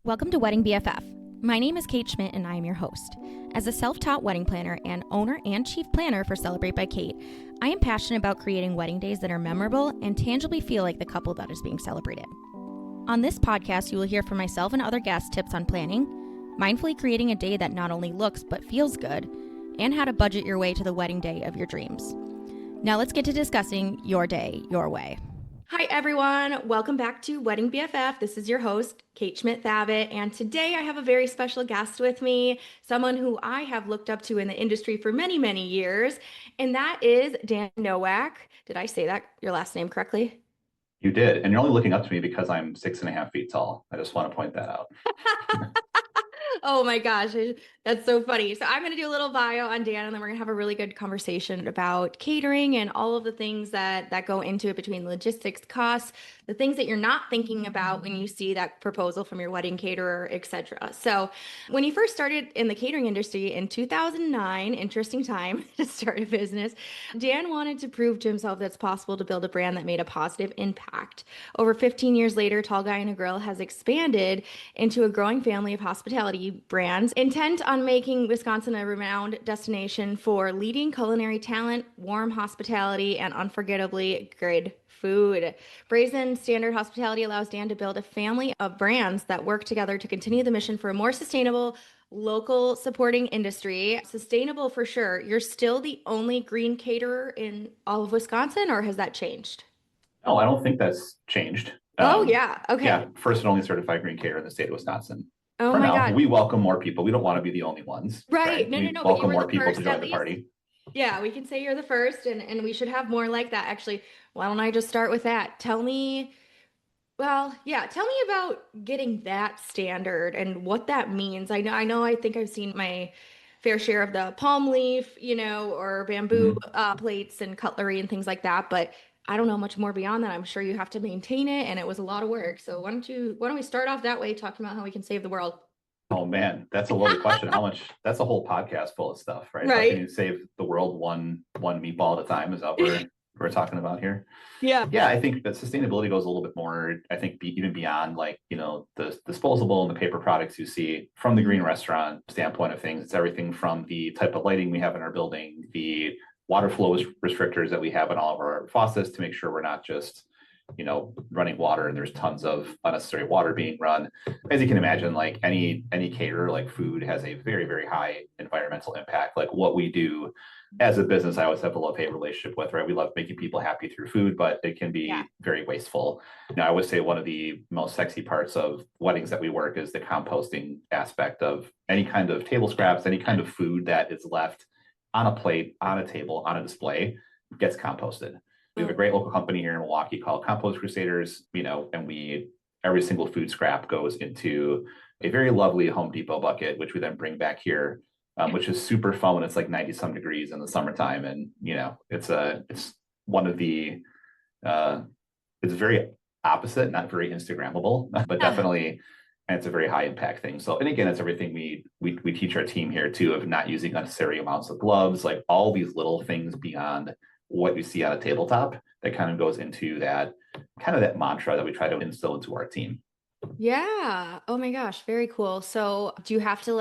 Welcome to Wedding BFF. My name is Kate Schmidt and I am your host. As a self-taught wedding planner and owner and chief planner for Celebrate by Kate, I am passionate about creating wedding days that are memorable and tangibly feel like the couple that is being celebrated. On this podcast, you will hear from myself and other guests tips on planning, mindfully creating a day that not only looks but feels good, and how to budget your way to the wedding day of your dreams. Now let's get to discussing your day, your way. Hi, everyone. Welcome back to Wedding BFF. This is your host, Kate Schmidt-Thavitt, and today I have a very special guest with me, someone who I have looked up to in the industry for many, many years, and that is Dan Nowak. Did I say your last name correctly? You did, and you're only looking up to me because I'm 6.5 feet tall. I just want to point that out. Oh my gosh, that's so funny. So I'm going to do a little bio on Dan, and then we're going to have a really good conversation about catering and all of the things that go into it between logistics, costs, the things that you're not thinking about when you see that proposal from your wedding caterer, etc. So when you first started in the catering industry in 2009, interesting time to start a business, Dan wanted to prove to himself that it's possible to build a brand that made a positive impact. Over 15 years later, Tall Guy and a Grill has expanded into a growing family of hospitality brands intent on making Wisconsin a renowned destination for leading culinary talent, warm hospitality, and unforgettably good food. Brazen Standard Hospitality allows Dan to build a family of brands that work together to continue the mission for a more sustainable, local supporting industry. Sustainable for sure. You're still the only green caterer in all of Wisconsin, or has that changed? No, I don't think that's changed. Yeah. Okay. Yeah, first and only certified green caterer in the state of Wisconsin. Oh For my now, God. we welcome more people. We don't want to be the only ones. Right. We No. But you welcome were more the people first to join at the least. party. Yeah, we can say you're the first, and we should have more like that. Actually, why don't I just start with that? Tell me about getting that standard and what that means. I think I've seen my fair share of the palm leaf, or bamboo Mhm. plates and cutlery and things like that, but I don't know much more beyond that. I'm sure you have to maintain it, and it was a lot of work. So why don't we start off that way, talking about how we can save the world? Oh man, that's a loaded question. How much? That's a whole podcast full of stuff, right? How can Right. you save the world one meatball at a time? Is that what we're talking about here? Yeah. Yeah, I think that sustainability goes a little bit more, I think, even beyond like, the disposable and the paper products you see from the green restaurant standpoint of things. It's everything from the type of lighting we have in our building, the water flow restrictors that we have in all of our faucets to make sure we're not just, running water and there's tons of unnecessary water being run. As you can imagine, like any caterer, like food has a very, very high environmental impact. Like what we do as a business, I always have a love-hate relationship with, right? We love making people happy through food, but it can be very wasteful. I always say one of the most sexy parts of weddings that we work is the composting aspect of any kind of table scraps, any kind of food that is left on a plate, on a table, on a display, gets composted. We have a great local company here in Milwaukee called Compost Crusaders, and every single food scrap goes into a very lovely Home Depot bucket, which we then bring back here, which is super fun when it's like 90 some degrees in the summertime. And, it's one of the, it's very opposite, not very Instagrammable, but definitely, and it's a very high impact thing. So, and again, it's everything we teach our team here too, of not using unnecessary amounts of gloves, like all these little things beyond what you see on a tabletop that kind of goes into that mantra that we try to instill into our team. Yeah. Oh my gosh. Very cool. So do you have to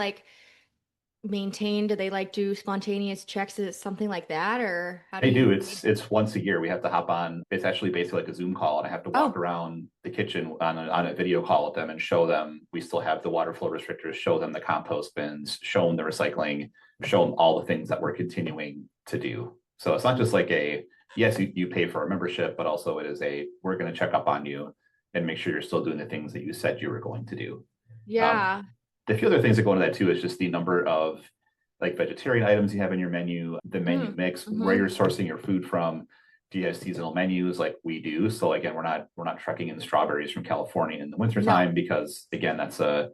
maintain, do they do spontaneous checks? Is it something like that? Or how do They you? do. It's once a year. We have to hop on. It's actually basically like a Zoom call, and I have to walk Oh, around the kitchen on a video call with them and show them we still have the water flow restrictors, show them the compost bins, show them the recycling, show them all the things that we're continuing to do. So it's not just like yes, you pay for a membership, but also it is we're going to check up on you and make sure you're still doing the things that you said you were going to do. yeah. The few other things that go into that too is just the number of like vegetarian items you have in your menu, the menu mix, where you're sourcing your food from. Do you have seasonal menus like we do? So again, we're not trucking in strawberries from California in the wintertime because again, the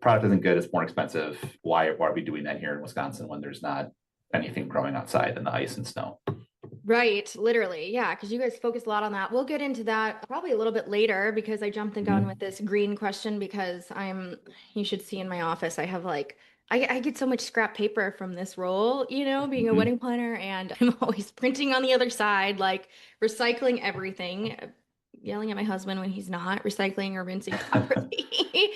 product isn't good, it's more expensive. Why are we doing that here in Wisconsin when there's not anything growing outside in the ice and snow? Right, literally. Yeah, because you guys focus a lot on that. We'll get into that probably a little bit later because I jumped the gun with this green question because you should see in my office, I have I get so much scrap paper from this role, being a wedding planner, and I'm always printing on the other side, recycling everything. yelling at my husband when he's not recycling or rinsing properly.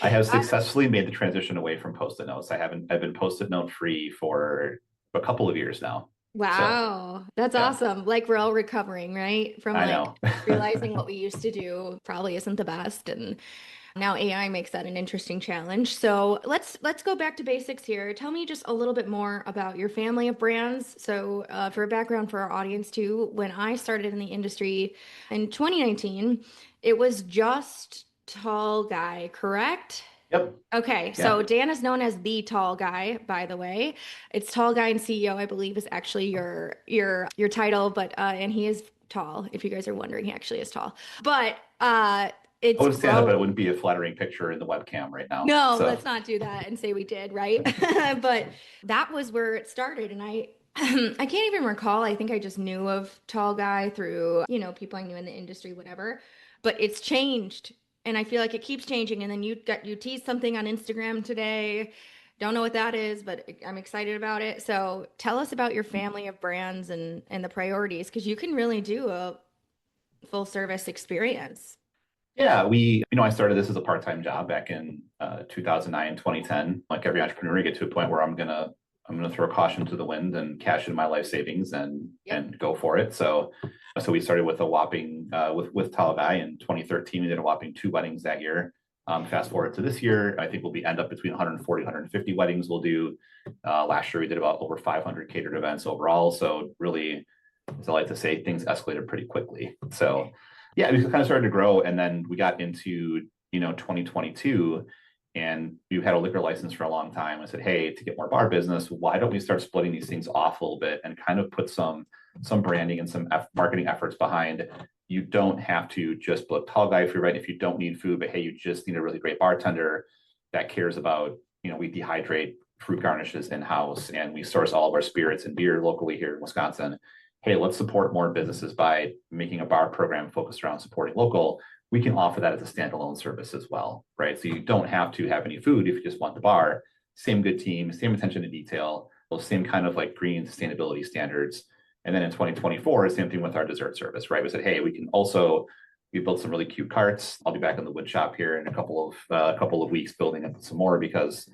I have Uh, successfully made the transition away from post-it notes. I've been post-it note free for a couple of years now. So wow, that's yeah, awesome. Like we're all recovering, right? From I like know. realizing what we used to do probably isn't the best. And now AI makes that an interesting challenge. So let's go back to basics here. Tell me just a little bit more about your family of brands. So for a background for our audience too, when I started in the industry in 2019, it was just Tall Guy, correct? Yep. Okay, Yeah. so Dan is known as the tall guy, by the way. It's tall guy and CEO, I believe, is actually your title, but and he is tall. If you guys are wondering, he actually is tall. But I it's would stand up, but it grown. wouldn't be a flattering picture in the webcam right now. No, So let's not do that and say we did, right? But that was where it started, and I I can't even recall. I think I just knew of Tall Guy through, people I knew in the industry, whatever. But it's changed, and I feel like it keeps changing. And then you teased something on Instagram today. Don't know what that is, but I'm excited about it. So tell us about your family of brands and the priorities, because you can really do a full service experience. yeah, I started this as a part-time job back in 2009, 2010. Like every entrepreneur, you get to a point where I'm gonna throw caution to the wind and cash in my life savings Yep. and go for it. So we started with a whopping with Talagai in 2013. We did a whopping 2 weddings that year. Fast forward to this year, I think we'll be end up between 140, 150 weddings we'll do. Last year we did about over 500 catered events overall. So really, as I like to say, things escalated pretty quickly. So yeah, we kind of started to grow, and then we got into 2022, and we had a liquor license for a long time. I said, hey, to get more bar business, why don't we start splitting these things off a little bit and kind of put some branding and some marketing efforts behind. You don't have to just book Tall Guy if you're right. If you don't need food, but hey, you just need a really great bartender that cares about, we dehydrate fruit garnishes in house, and we source all of our spirits and beer locally here in Wisconsin. Hey, let's support more businesses by making a bar program focused around supporting local. We can offer that as a standalone service as well, right? So you don't have to have any food if you just want the bar. Same good team, same attention to detail, those same kind of like green sustainability standards. And then in 2024, same thing with our dessert service, right? We said, hey, we built some really cute carts. I'll be back in the wood shop here in a couple of weeks building up some more because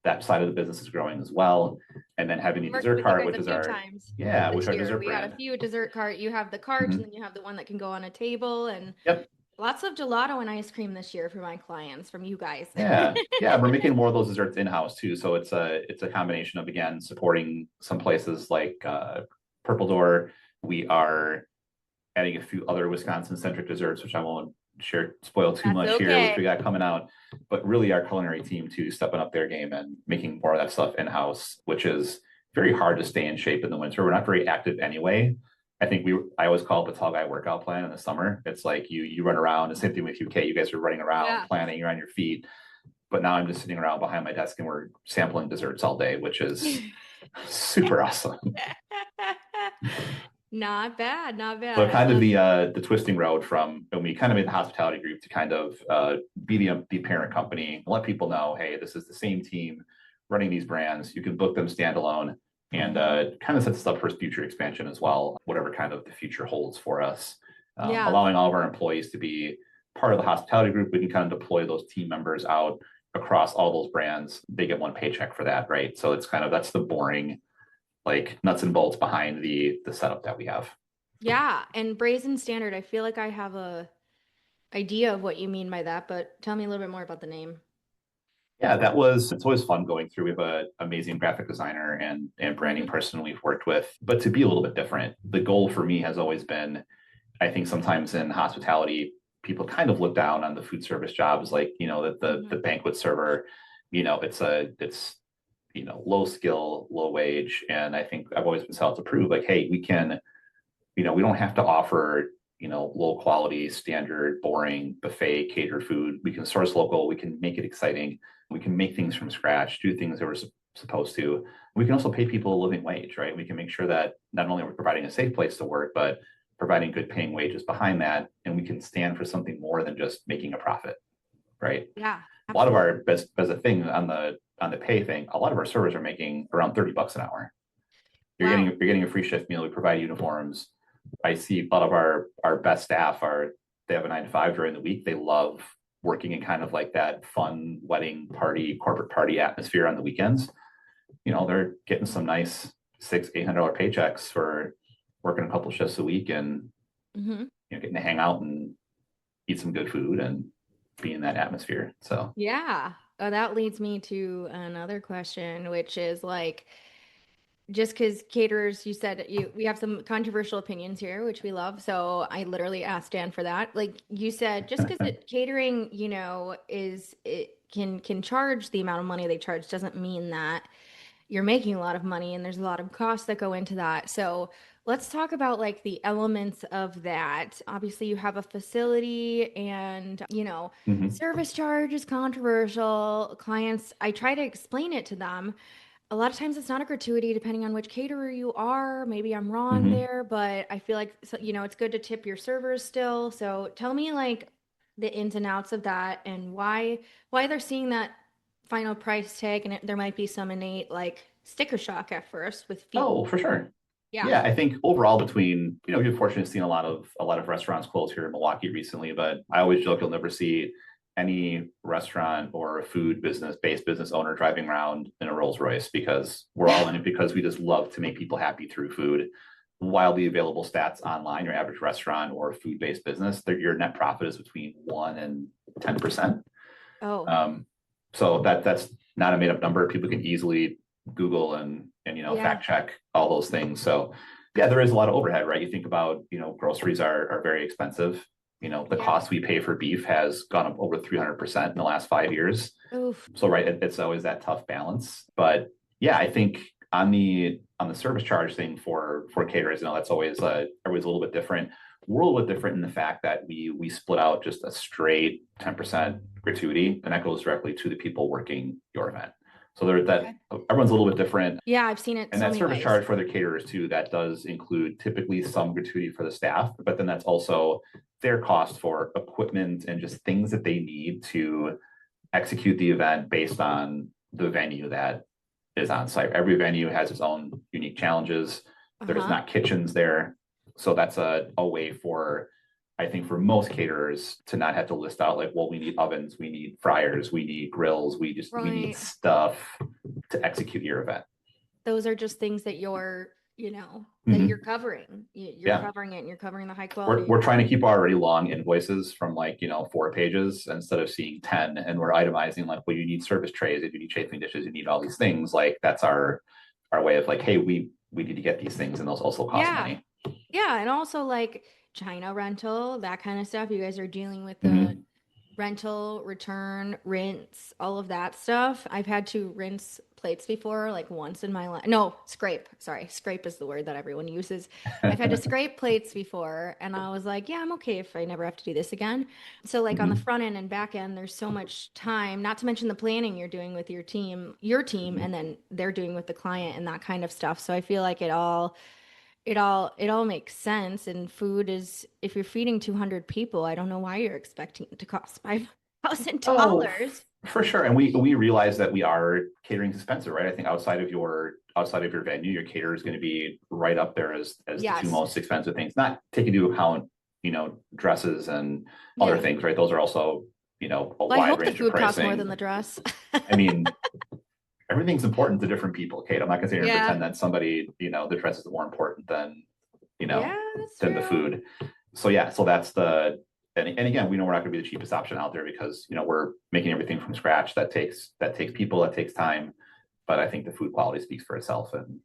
that side of the business is growing as well. And then having the Worked dessert with you cart, guys which a is few our, times yeah, which this our year. dessert We had a brand. few dessert cart. You have the cart, and Mhm. then you have the one that can go on a table, and Yep. lots of gelato and ice cream this year for my clients from you guys. Yeah. Yeah. We're making more of those desserts in-house too. So it's a combination of, again, supporting some places like Purple Door. We are adding a few other Wisconsin-centric desserts, which I won't spoil too That's much here, which we okay. got coming out. But really, our culinary team too, stepping up their game and making more of that stuff in-house, which is very hard to stay in shape in the winter. We're not very active anyway. I always call it the tall guy workout plan in the summer. It's like you run around. The same thing with UK. You guys are running around, Yeah. planning, you're on your feet. But now I'm just sitting around behind my desk and we're sampling desserts all day, which is super awesome. Not bad, not So bad. I kind of love it. the twisting road from when we kind of made the hospitality group to kind of be the parent company, let people know, hey, this is the same team running these brands. You can book them standalone, and kind of sets us up for future expansion as well, whatever kind of the future holds for us. Yeah. Allowing all of our employees to be part of the hospitality group, we can kind of deploy those team members out across all those brands. They get one paycheck for that, right? So it's kind of that's the boring like nuts and bolts behind the setup that we have. Yeah. And Brazen Standard, I feel like I have a idea of what you mean by that, but tell me a little bit more about the name. Yeah, it's always fun going through. We have an amazing graphic designer and branding Hmm. person we've worked with, but to be a little bit different. The goal for me has always been, I think sometimes in hospitality, people kind of look down on the food service jobs, like, that the Hmm. banquet server, it's low skill, low wage. And I think I've always been set out to prove like, hey, we don't have to offer, low quality, standard, boring, buffet, catered food. We can source local, we can make it exciting, we can make things from scratch, do things that we're supposed to. We can also pay people a living wage, right? We can make sure that not only are we providing a safe place to work, but providing good paying wages behind that. And we can stand for something more than just making a profit, right? Yeah, A lot of absolutely. our best as a thing on the pay thing, a lot of our servers are making around $30 an hour. Wow. You're getting a free shift meal. We provide uniforms. I see a lot of our best staff are they have a 9 to 5 during the week. They love working in kind of like that fun wedding party, corporate party atmosphere on the weekends. They're getting some nice $600-800 paychecks for working a couple shifts a week and Hmm. getting to hang out and eat some good food and be in that atmosphere. So Yeah. Oh, that leads me to another question, which is like, just because caterers, you said we have some controversial opinions here, which we love. So I literally asked Dan for that. Like you said, just because it catering, is it can charge the amount of money they charge doesn't mean that you're making a lot of money, and there's a lot of costs that go into that. So let's talk about like the elements of that. Obviously, you have a facility and, mhm. service charge is controversial. Clients, I try to explain it to them. A lot of times it's not a gratuity depending on which caterer you are. Maybe I'm wrong Mhm. there, but I feel like, it's good to tip your servers still. So tell me like the ins and outs of that and why they're seeing that final price tag, and there might be some innate like sticker shock at first with feet. Oh, for sure. Yeah. Yeah, I think overall between, you're fortunate to see a lot of restaurants close here in Milwaukee recently, but I always joke you'll never see any restaurant or food based business owner driving around in a Rolls Royce, because we're all in it because we just love to make people happy through food. Widely available stats online, your average restaurant or food-based business, your net profit is between 1 and 10%. Oh, Um, so that's not a made up number. People can easily Google and yeah. fact check all those things. So yeah, there is a lot of overhead, right? You think about, groceries are very expensive. The Yeah. cost we pay for beef has gone up over 300% in the last 5 years. Oof. So right, it's always that tough balance. But yeah, I think on the service charge thing for caterers, that's always everybody's a little bit different. We're a little bit different in the fact that we split out just a straight 10% gratuity, and that goes directly to the people working your event. So that Okay. everyone's a little bit different. Yeah, I've seen it And so that many service ways. charge for the caterers too, that does include typically some gratuity for the staff, but then that's also their cost for equipment and just things that they need to execute the event based on the venue that is on site. Every venue has its own unique challenges. There's Uh-huh. not kitchens there. So that's a way for, I think, for most caterers to not have to list out like, well, we need ovens, we need fryers, we need grills, we need Right. stuff to execute your event. Those are just things that that you're Mm-hmm. covering. You're Yeah. covering it and you're covering the high We're, quality. we're trying to keep already long invoices from like, 4 pages instead of seeing 10. And we're itemizing like, well, you need service trays, if you need chafing dishes, you need all these things. Like that's our way of like, hey, we need to get these things and those also cost Yeah. money. Yeah. And also like China rental, that kind of stuff. You guys are dealing with the Mm-hmm. rental, return, rinse, all of that stuff. I've had to rinse plates before, like once in my life. No, scrape. Sorry, scrape is the word that everyone uses. I've had to scrape plates before, and I was like, yeah, I'm okay if I never have to do this again. So, like on the Mm-hmm. front end and back end, there's so much time, not to mention the planning you're doing with your team, Mm-hmm. and then they're doing with the client and that kind of stuff. So I feel like it all makes sense. And food is, if you're feeding 200 people, I don't know why you're expecting it to cost Oh, $5,000. for sure. And we realize that we are catering expensive, right? I think outside of your venue, your caterer is going to be right up there as the two Yes. most expensive things. Not taking into account, dresses and other Yeah. things, right? Those are also, a Well, I wide hope the range of food costs more than pricing. the dress. I mean, everything's important to different people, Kate. I'm not going to sit here and Yeah. pretend that somebody, the dress is more important you Yeah, know, that's than the true. food. So yeah, so that's and again, we know we're not going to be the cheapest option out there because we're making everything from scratch. That takes people, that takes time. But I think the food quality speaks for itself, and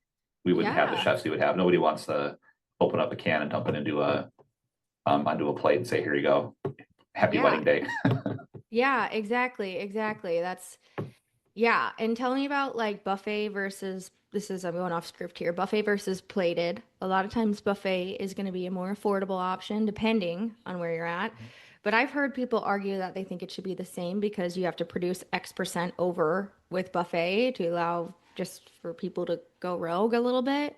we wouldn't have the Yeah. chefs we would have. Nobody wants to open up a can and dump it into onto a plate and say, "Here you go, happy Yeah. wedding day." Yeah, exactly. Exactly. Yeah. And tell me about like buffet versus, I'm going off script here, buffet versus plated. A lot of times buffet is going to be a more affordable option depending on where you're at. But I've heard people argue that they think it should be the same because you have to produce X percent over with buffet to allow just for people to go rogue a little bit.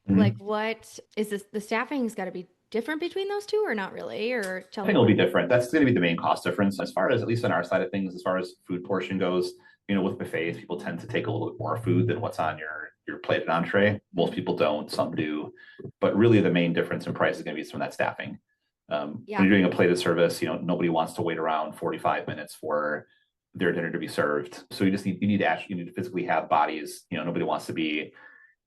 Like, Mhm. what is this? The staffing's got to be different between those two, or not really? Or tell I me think it'll more. be different. That's going to be the main cost difference. As far as, at least on our side of things, as far as food portion goes, with buffets, people tend to take a little bit more food than what's on your plate and entree. Most people don't, some do, but really the main difference in price is going to be from that staffing. When Yeah. you're doing a plated service, nobody wants to wait around 45 minutes for their dinner to be served. So you need to physically have bodies. Nobody wants to be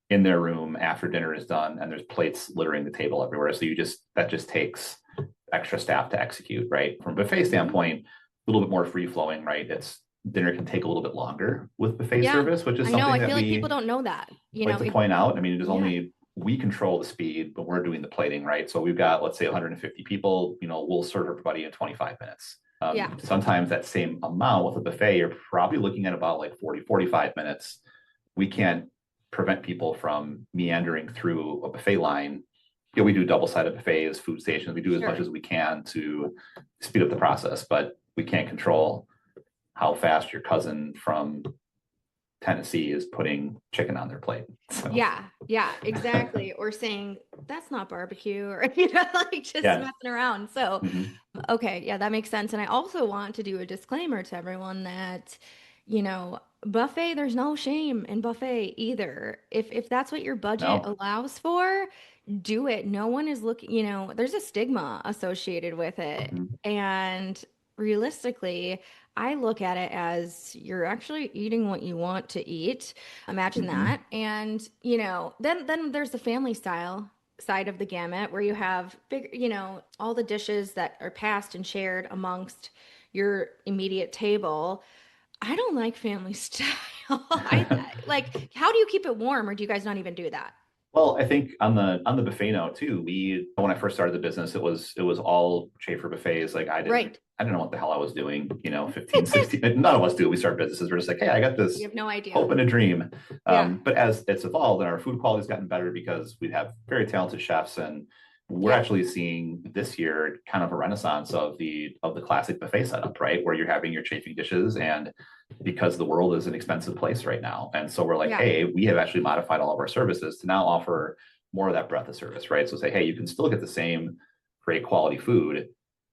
in their room after dinner is done and there's plates littering the table everywhere. So that just takes extra staff to execute, right? From a buffet standpoint, a little bit more free flowing, right? Dinner can take a little bit longer with buffet Yeah. service, which is I know. something I that feel like people we don't know that, like to point out. I mean, it is yeah. only we control the speed, but we're doing the plating, right? So we've got, let's say, 150 people, we'll serve everybody in 25 minutes. Yeah. Sometimes that same amount with a buffet, you're probably looking at about like 40, 45 minutes. We can't prevent people from meandering through a buffet line. We do double-sided buffets, food stations. We do as much as we can to speed up the process, but we can't control how fast your cousin from Tennessee is putting chicken on their plate. So. Yeah, exactly. Or saying that's not barbecue, or like just messing around. So, okay, yeah, that makes sense. And I also want to do a disclaimer to everyone that, buffet, there's no shame in buffet either. If that's what your budget allows for, do it. No one is looking, there's a stigma associated with it. And realistically, I look at it as you're actually eating what you want to eat. Imagine that. And, then there's the family style side of the gamut where you have big, all the dishes that are passed and shared amongst your immediate table. I don't like family style. Like, how do you keep it warm, or do you guys not even do that? Well, I think on the buffet note too, when I first started the business, it was all Schaefer buffets. Like I didn't know what the hell I was doing, 15, 16, none of us do. We start businesses. We're just like, hey, I got this You have no idea. hope and a dream. Yeah. But as it's evolved and our food quality's gotten better because we have very talented chefs, and we're actually seeing this year kind of a renaissance of the classic buffet setup, right? Where you're having your chafing dishes, and because the world is an expensive place right now. And so we're like, hey, we have actually modified all of our services to now offer more of that breadth of service, right? So say, hey, you can still get the same great quality food,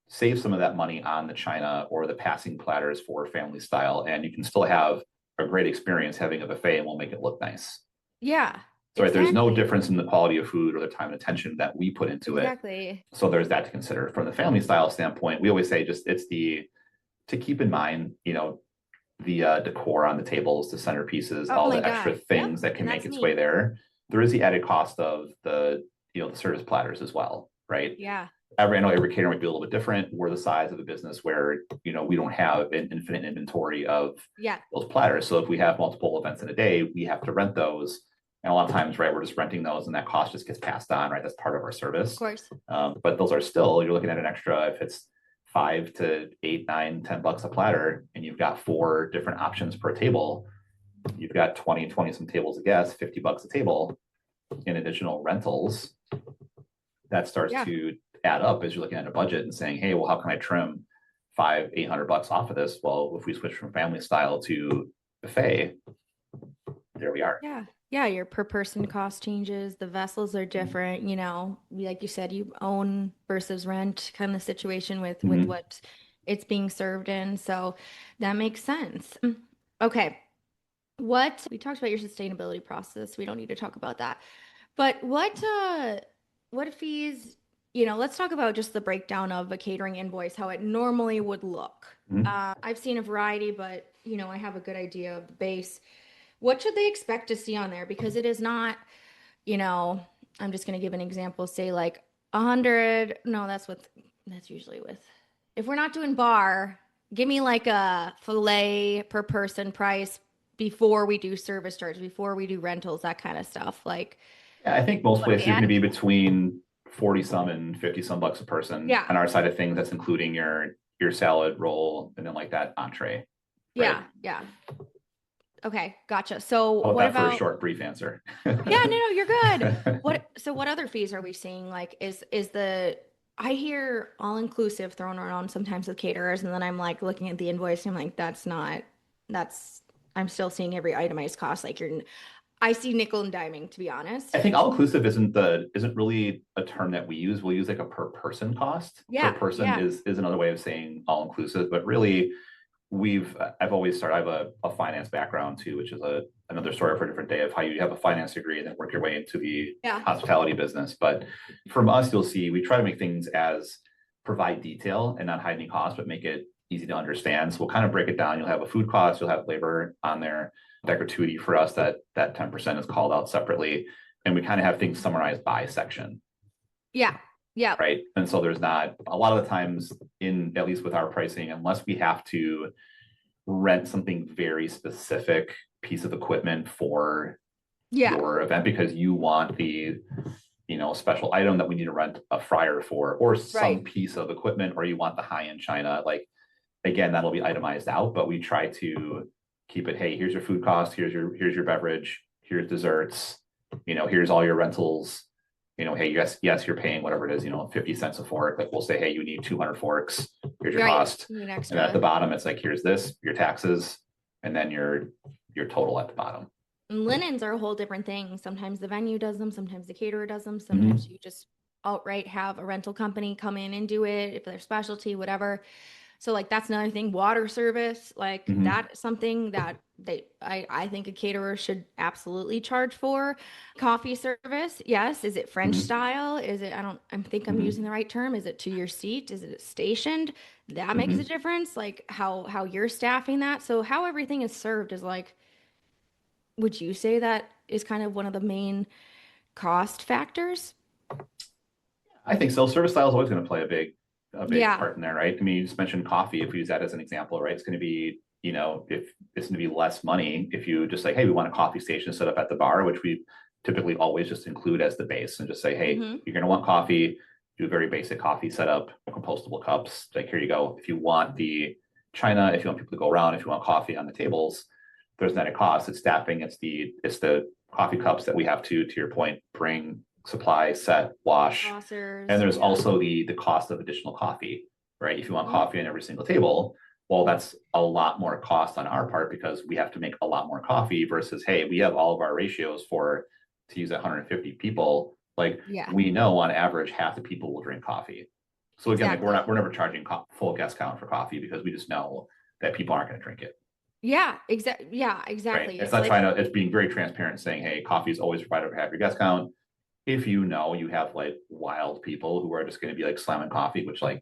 save some of that money on the china or the passing platters for family style, and you can still have a great experience having a buffet, and we'll make it look nice. Yeah. So right, there's no difference in the quality of food or the time and attention that we put into it. So there's that to consider. From the family style standpoint, we always say to keep in mind, the decor on the tables, the centerpieces, all the extra things that can make its way there. There is the added cost of the service platters as well, right? Yeah. I know every catering might be a little bit different. We're the size of the business where, we don't have an infinite inventory of those platters. So if we have multiple events in a day, we have to rent those. And a lot of times, right, we're just renting those and that cost just gets passed on, right? That's part of our service. Of course. But those are still, you're looking at an extra, if it's $5 to $8, $9, $10 a platter, and you've got 4 different options per table, you've got 20 some tables of guests, $50 a table in additional rentals. That starts to add up as you're looking at a budget and saying, hey, well, how can I trim $500-800 off of this? Well, if we switch from family style to buffet, there we are. Yeah, your per person cost changes. The vessels are different, like you said, you own versus rent kind of situation with what it's being served in. So that makes sense. Okay. We talked about your sustainability process. We don't need to talk about that. But what fees, let's talk about just the breakdown of a catering invoice, how it normally would look. I've seen a variety, but I have a good idea of the base. What should they expect to see on there? Because it is not, I'm just going to give an example, say like 100. No, that's usually with, if we're not doing bar, give me like a filet per person price before we do service charge, before we do rentals, that kind of stuff. Like, I think most places are going to be between 40 some and 50 some bucks a person. Yeah. On our side of things, that's including your salad roll and then like that entree. Right? Yeah. Okay, gotcha. So what about for a short, brief answer? Yeah, no, you're good. What other fees are we seeing? Like, I hear all inclusive thrown around sometimes with caterers, and then I'm like looking at the invoice and I'm like, I'm still seeing every itemized cost. Like I see nickel and diming, to be honest. I think all inclusive isn't really a term that we use. We'll use like a per person cost. Per person is another way of saying all inclusive, but really I've always started, I have a finance background too, which is another story for a different day of how you have a finance degree and then work your way into the hospitality business. But from us, you'll see, we try to make things as provide detail and not hide any costs, but make it easy to understand. So we'll kind of break it down. You'll have a food cost, you'll have labor on there, that gratuity for us, that 10% is called out separately. And we kind of have things summarized by section. Yeah. Yeah. Right. And so there's not a lot of the times at least with our pricing, unless we have to rent something very specific piece of equipment for your event because you want the special item that we need to rent a fryer for, or some piece of equipment, or you want the high-end china, like again, that'll be itemized out, but we try to keep it, hey, here's your food cost, here's your beverage, here's desserts, here's all your rentals, hey, yes, you're paying whatever it is, 50 cents a fork. Like we'll say, hey, you need 200 forks, here's your cost. And at the bottom, it's like, here's this, your taxes, and then your total at the bottom. Linens are a whole different thing. Sometimes the venue does them, sometimes the caterer does them, sometimes you just outright have a rental company come in and do it if they're specialty, whatever. So like that's another thing. Water service, like that's something that I think a caterer should absolutely charge for. Coffee service, yes. Is it French style? Is it, I think I'm using the right term. Is it to your seat? Is it stationed? That makes a difference. Like how you're staffing that. So how everything is served is like, would you say that is kind of one of the main cost factors? I think so. Service style is always going to play a big part in there, right? I mean, you just mentioned coffee. If we use that as an example, right? It's going to be, if it's going to be less money if you just like, hey, we want a coffee station set up at the bar, which we typically always just include as the base and just say, hey, you're going to want coffee, do a very basic coffee setup, compostable cups. Like, here you go. If you want the china, if you want people to go around, if you want coffee on the tables, there's not a cost. It's staffing. It's the coffee cups that we have to your point, bring, supply, set, wash. Saucers, and there's also the cost of additional coffee, right? If you want coffee on every single table, well, that's a lot more cost on our part because we have to make a lot more coffee versus, hey, we have all of our ratios to use 150 people. Like we know on average, half the people will drink coffee. So again, like we're never charging full guest count for coffee because we just know that people aren't going to drink it. Yeah, exactly. Yeah, exactly. Right? It's not it's being very transparent saying, hey, coffee is always provided for half your guest count. If you have like wild people who are just going to be like slamming coffee, which like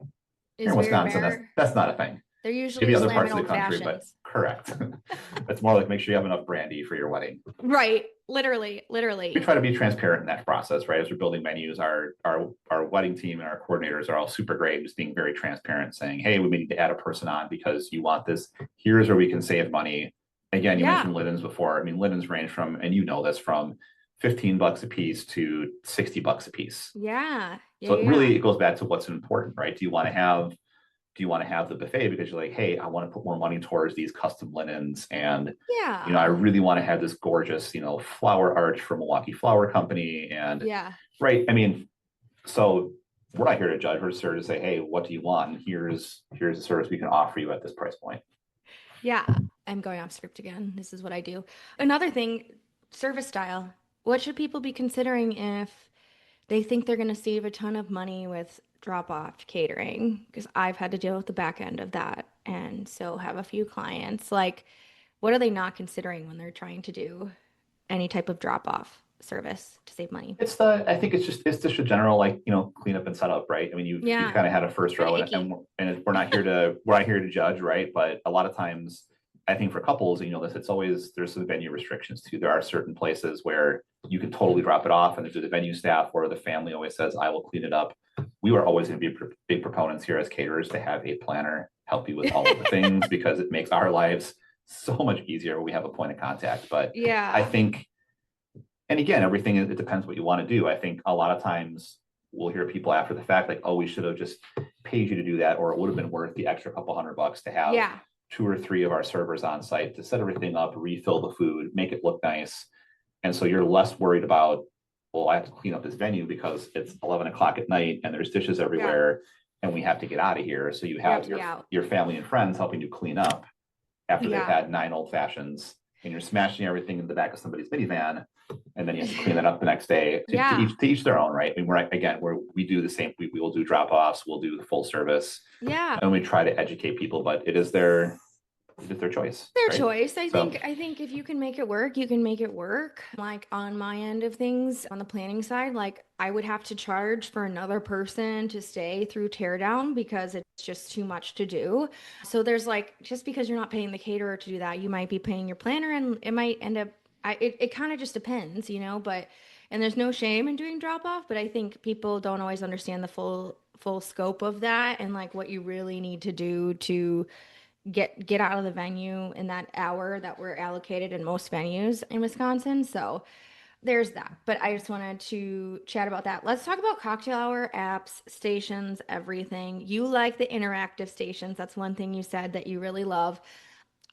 here in Wisconsin, that's not a thing. They're usually maybe other parts of the country, but correct. It's more like make sure you have enough brandy for your wedding. Right. Literally. We try to be transparent in that process, right? As we're building menus, our wedding team and our coordinators are all super great, just being very transparent, saying, hey, we need to add a person on because you want this. Here's where we can save money. Again, you mentioned linens before. I mean, linens range from, and from $15 a piece to $60 a piece. Yeah. So it goes back to what's important, right? Do you want to have the buffet because you're like, hey, I want to put more money towards these custom linens, and I really want to have this gorgeous, flower arch from Milwaukee Flower Company, and right. I mean, so we're not here to judge. We're just here to say, hey, what do you want? And here's the service we can offer you at this price point. Yeah, I'm going off script again. This is what I do. Another thing, service style. What should people be considering if they think they're going to save a ton of money with drop-off catering? Because I've had to deal with the back end of that, and so have a few clients. Like, what are they not considering when they're trying to do any type of drop-off service to save money? I think it's just a general, like, cleanup and setup, right? I mean, you've kind of had a first row, and we're not here to judge, right? But a lot of times, I think for couples, there's some venue restrictions too. There are certain places where you can totally drop it off and there's the venue staff or the family always says, I will clean it up. We were always going to be big proponents here as caterers to have a planner help you with all of the things because it makes our lives so much easier when we have a point of contact. But I think, and again, everything, it depends what you want to do. I think a lot of times we'll hear people after the fact, like, oh, we should have just paid you to do that, or it would have been worth the extra couple $100 to have 2 or 3 of our servers on site to set everything up, refill the food, make it look nice. And so you're less worried about, well, I have to clean up this venue because it's 11 o'clock at night and there's dishes everywhere and we have to get out of here. So you have your family and friends helping you clean up after they've had 9 old fashions, and you're smashing everything in the back of somebody's minivan. And then you have to clean that up the next day. To each their own, right? I mean, we do the same. We will do drop-offs. We'll do the full service. Yeah. And we try to educate people, but it is their it's their choice, Their right? choice. I So think I think if you can make it work, you can make it work. Like on my end of things, on the planning side, like I would have to charge for another person to stay through teardown because it's just too much to do. So there's like just because you're not paying the caterer to do that, you might be paying your planner and it might end up it kind of just depends, but and there's no shame in doing drop off, but I think people don't always understand the full scope of that and like what you really need to do to get out of the venue in that hour that we're allocated in most venues in Wisconsin. So there's that. But I just wanted to chat about that. Let's talk about cocktail hour apps, stations, everything. You like the interactive stations. That's one thing you said that you really love.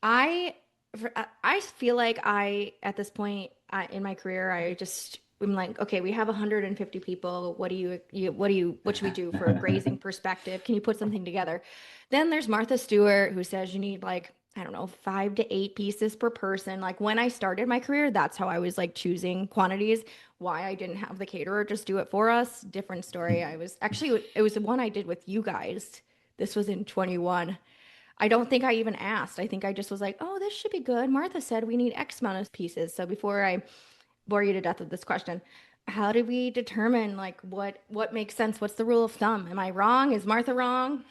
I I feel like at this point in my career I'm like, okay, we have 150 people. What should we do for a grazing perspective? Can you put something together? Then there's Martha Stewart who says you need like, I don't know, 5 to 8 pieces per person. Like when I started my career, that's how I was like choosing quantities. Why I didn't have the caterer just do it for us. Different story. It was the one I did with you guys. This was in 21. I don't think I even asked. I think I just was like, oh, this should be good. Martha said we need X amount of pieces. So before I bore you to death with this question, how do we determine like what makes sense? What's the rule of thumb? Am I wrong? Is Martha wrong?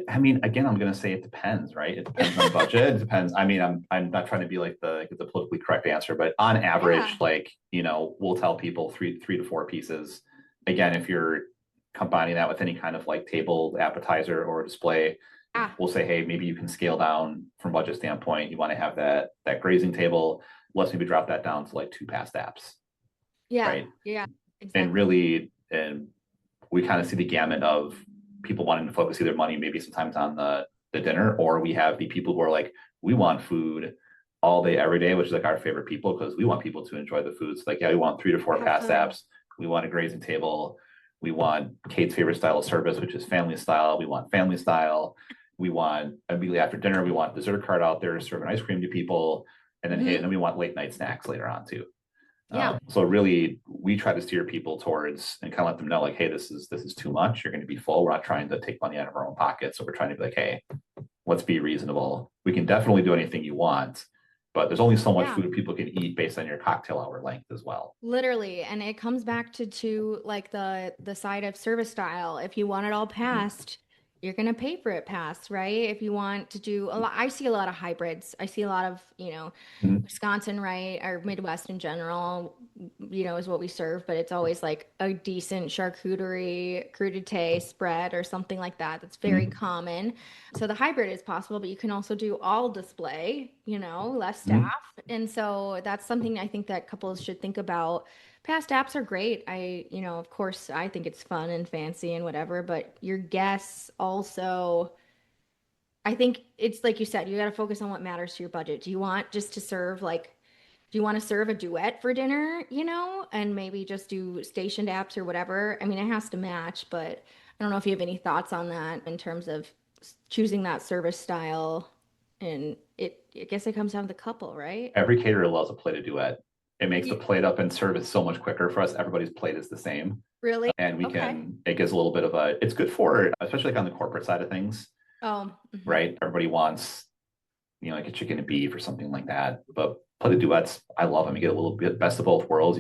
I mean, again, I'm going to say it depends, right? It depends on budget. It depends. I mean, I'm not trying to be like the politically correct answer, but on average, Yeah. like, we'll tell people three to four pieces. Again, if you're combining that with any kind of like table appetizer or display, Ah, we'll say, hey, maybe you can scale down from budget standpoint. You want to have that grazing table. Let's maybe drop that down to like two past apps, yeah, right? yeah, And exactly. really, and we kind of see the gamut of people wanting to focus either money maybe sometimes on the dinner, or we have the people who are like, we want food all day every day, which is like our favorite people because we want people to enjoy the food. So like, yeah, we want three to four Have past fun. apps. We want a grazing table. We want Kate's favorite style of service, which is family style. We want family style. We want immediately after dinner, we want dessert cart out there serving ice cream to people. And then, hey, and Hmm. then we want late night snacks later on too. Yeah. So really, we try to steer people towards and kind of let them know, like, hey, this is too much. You're going to be full. We're not trying to take money out of our own pocket. So we're trying to be like, hey, let's be reasonable. We can definitely do anything you want, but there's only so much Yeah. food people can eat based on your cocktail hour length as well. Literally, and it comes back to like the side of service style. If you want it all passed, you're gonna pay for it passed, right? If you want to do a lot, I see a lot of hybrids. I see a lot of, Mm-hmm. Wisconsin, right, or Midwest in general, is what we serve, but it's always like a decent charcuterie, crudité spread or something like that. That's very Mm-hmm. common. So the hybrid is possible, but you can also do all display, less Mm-hmm. staff. And so that's something I think that couples should think about. Past apps are great. Of course, I think it's fun and fancy and whatever, but your guests also, I think it's like you said, you got to focus on what matters to your budget. Do you want just to serve like, do you want to serve a duet for dinner, and maybe just do stationed apps or whatever? I mean, it has to match, but I don't know if you have any thoughts on that in terms of choosing that service style. And I guess it comes down to the couple, right? Every caterer loves a plate of duet. It makes the Yeah. plate up and service so much quicker for us. Everybody's plate is the same. Really? And Okay. it gives a little bit of it's good for, especially like on the corporate side of things, Oh, mhm. right? Everybody wants like a chicken and beef or something like that. But play the duets, I love them. You get a little bit best of both worlds.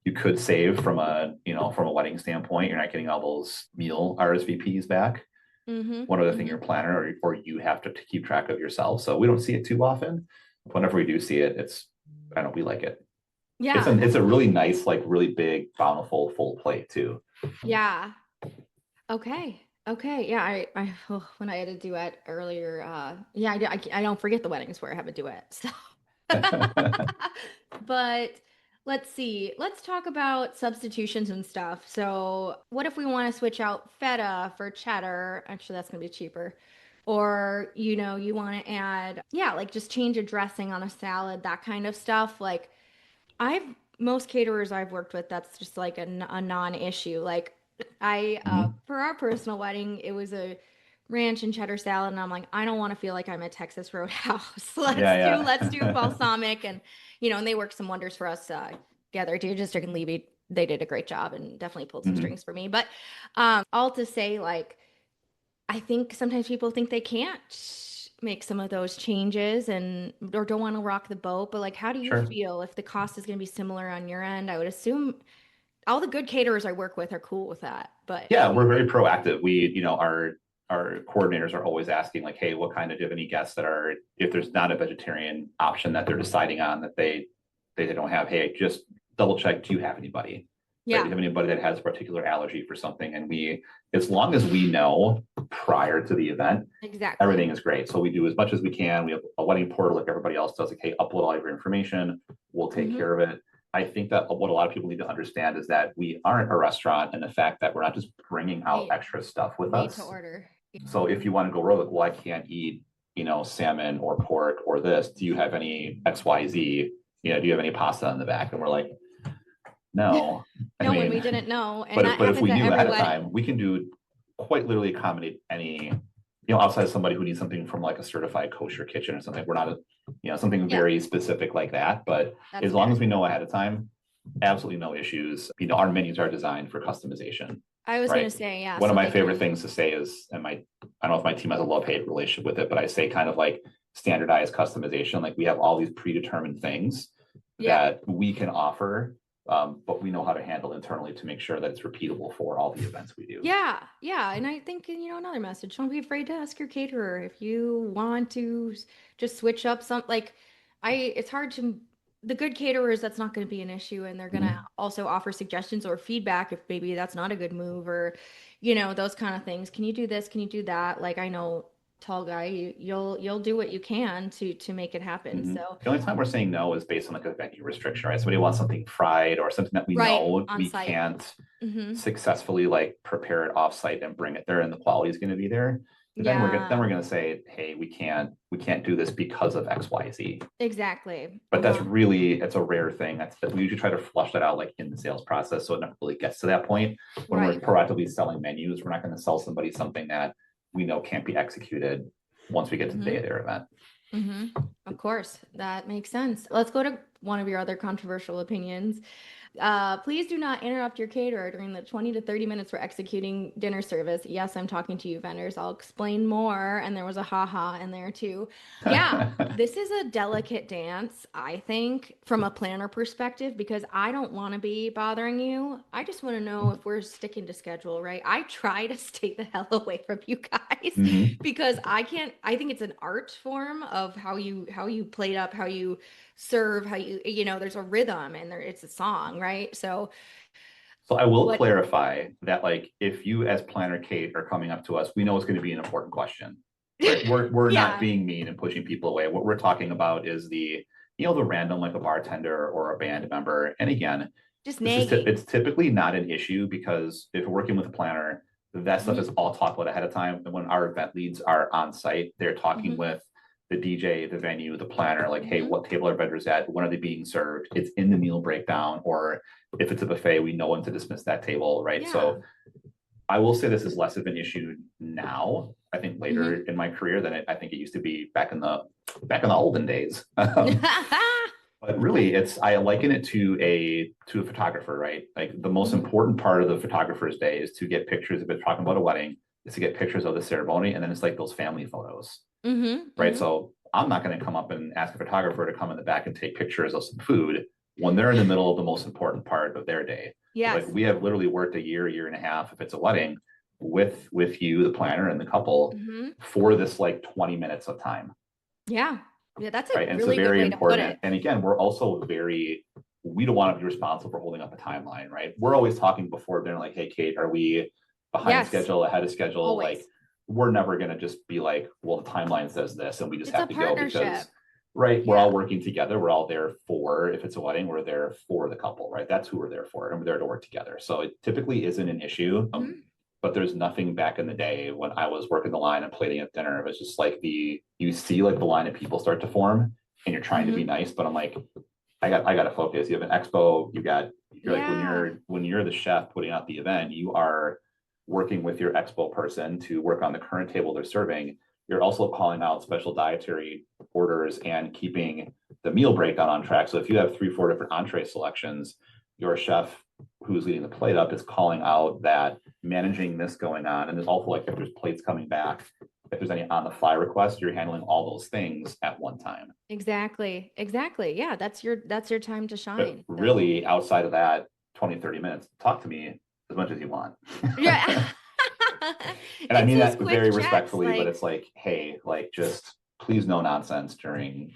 You could save from a wedding standpoint. You're not getting all those meal RSVPs back. Mhm. One other thing your Mhm. planner or you have to keep track of yourself. So we don't see it too often. Whenever we do see it, I don't know, we like it. Yeah, It's a really nice, like really big, bountiful, full plate too. yeah. Okay. Okay. Yeah, when I had a duet earlier, yeah, I don't forget the weddings where I have a duet. So but let's see. Let's talk about substitutions and stuff. So, what if we want to switch out feta for cheddar? Actually, that's going to be cheaper. Or, you want to add, yeah, like just change a dressing on a salad, that kind of stuff. Like, I've most caterers I've worked with, that's just like a non-issue. Like Mhm. for our personal wedding, it was a ranch and cheddar salad, and I'm like, I don't want to feel like I'm at Texas Roadhouse. Yeah, Let's do yeah. balsamic, and and they worked some wonders for us together. District and Levy, they did a great job and definitely pulled some Mhm. strings for me. But all to say, like, I think sometimes people think they can't. make some of those changes and or don't want to rock the boat, but like how do you Sure. feel if the cost is going to be similar on your end? I would assume all the good caterers I work with are cool with that. But Yeah, we're very proactive. Our coordinators are always asking like, hey, what kind of do you have any guests that are, if there's not a vegetarian option that they're deciding on that they don't have, hey, just double check, do you have anybody? Right? Do you yeah, have anybody that has a particular allergy for something? And we, as long as we know prior to the event, exactly. everything is great. So we do as much as we can. We have a wedding portal like everybody else does. Like, hey, upload all of your information. We'll take Hmm. care of it. I think that what a lot of people need to understand is that we aren't a restaurant, and the fact that we're not just bringing out Made extra stuff with made to us. order. So if you want to go rogue, like, well, I can't eat, salmon or pork or this. Do you have any XYZ? Do you have any pasta in the back? And we're like, no. I No, when we mean, didn't know, and but that but if happens we at knew every ahead of wedding. time, we can do quite literally accommodate any, outside of somebody who needs something from like a certified kosher kitchen or something. We're not something Yeah, very specific like that. But that's as long as fair. we know ahead of time, absolutely no issues. Our menus are designed for customization, I was gonna right? say, yeah, One of so my they favorite can. things to say is, I don't know if my team has a love-hate relationship with it, but I say kind of like standardized customization. Like we have all these predetermined things Yeah. that we can offer, but we know how to handle internally to make sure that it's repeatable for all the events we do. Yeah, yeah, and I think another message. Don't be afraid to ask your caterer if you want to just switch up some like I it's hard to the good caterers that's not going to be an issue and they're going to Mhm. also offer suggestions or feedback if maybe that's not a good move or those kind of things. Can you do this? Can you do that? Like I know tall guy, you'll do what you can to make it happen. Mhm. So, The only time we're saying no is based on like a venue restriction, right? Somebody wants something fried or something that we right, know on we site. can't Mm-hmm. successfully like prepare it offsite and bring it there, and the quality is going to be there. Then Yeah, we're going to say, hey, we can't do this because of X, Y, Z. exactly. But Uh-huh. it's a rare thing. That we usually try to flush that out like in the sales process, so it never really gets to that point. When we're Right. proactively selling menus, we're not going to sell somebody something that we know can't be executed once we get to the day Mm-hmm. of their event. Mm-hmm. Of course, that makes sense. Let's go to one of your other controversial opinions. Please do not interrupt your caterer during the 20 to 30 minutes we're executing dinner service. Yes, I'm talking to you, vendors. I'll explain more. And there was a haha in there too. Yeah, this is a delicate dance, I think, from a planner perspective, because I don't want to be bothering you. I just want to know if we're sticking to schedule, right? I try to stay the hell away from you guys Mhm. because I can't, I think it's an art form of how you plate up, how you serve, how there's a rhythm and it's a song, right? So So I will what clarify that, like, if you as planner Kate are coming up to us, we know it's going to be an important question, right? We're not yeah, being mean and pushing people away. What we're talking about is the random, like a bartender or a band member. And again, just it's nagging. typically not an issue because if we're working with a planner, that stuff is Hmm. all talked about ahead of time. And when our event leads are on site, they're talking Hmm. with the DJ, the venue, the planner, like, hey, Hmm. what table are vendors at? When are they being served? It's in the meal breakdown, or if it's a buffet, we know when to dismiss that table, right? Yeah. So I will say this is less of an issue now. I think later Hmm. in my career than I think it used to be back in the olden days. But really, I liken it to a photographer, right? Like the most Hmm. important part of the photographer's day is to get pictures. If it's talking about a wedding, is to get pictures of the ceremony, and then it's like those family photos, Hmm. right? Hmm. So I'm not going to come up and ask a photographer to come in the back and take pictures of some food when they're in the middle of the most important part of their day. Like Yes. we have literally worked a year and a half, if it's a wedding, with you, the planner, and the couple Hmm. for this like 20 minutes of time, Yeah. Yeah, that's a right? And it's a really good very way to put important. it. And again, we don't want to be responsible for holding up a timeline, right? We're always talking before dinner, like, hey, Kate, are we behind Yes, schedule, ahead of schedule? Like, always. we're never going to just be like, well, the timeline says this and we just It's a have to go partnership. because, right, we're all Yeah. working together. We're all there for, if it's a wedding, we're there for the couple, right? That's who we're there for. And we're there to work together. So it typically isn't an issue. Hmm. But there's nothing back in the day when I was working the line and plating at dinner. It was just like you see like the line of people start to form and you're trying to be Hmm. nice, but I'm like, I gotta focus. You have an expo, you're like Yeah. when you're the chef putting out the event, you are working with your expo person to work on the current table they're serving. You're also calling out special dietary orders and keeping the meal breakdown on track. So if you have 3, 4 different entree selections, your chef who's leading the plate up is calling out that managing this going on. And there's also like if there's plates coming back, if there's any on the fly requests, you're handling all those things at one time. Exactly. Exactly. Yeah, that's your time to But shine. So, really, outside of that 20, 30 minutes, talk to me as much as you want. yeah. And I It's mean those that quick very checks. respectfully, but Like, it's like, hey, like just please no nonsense during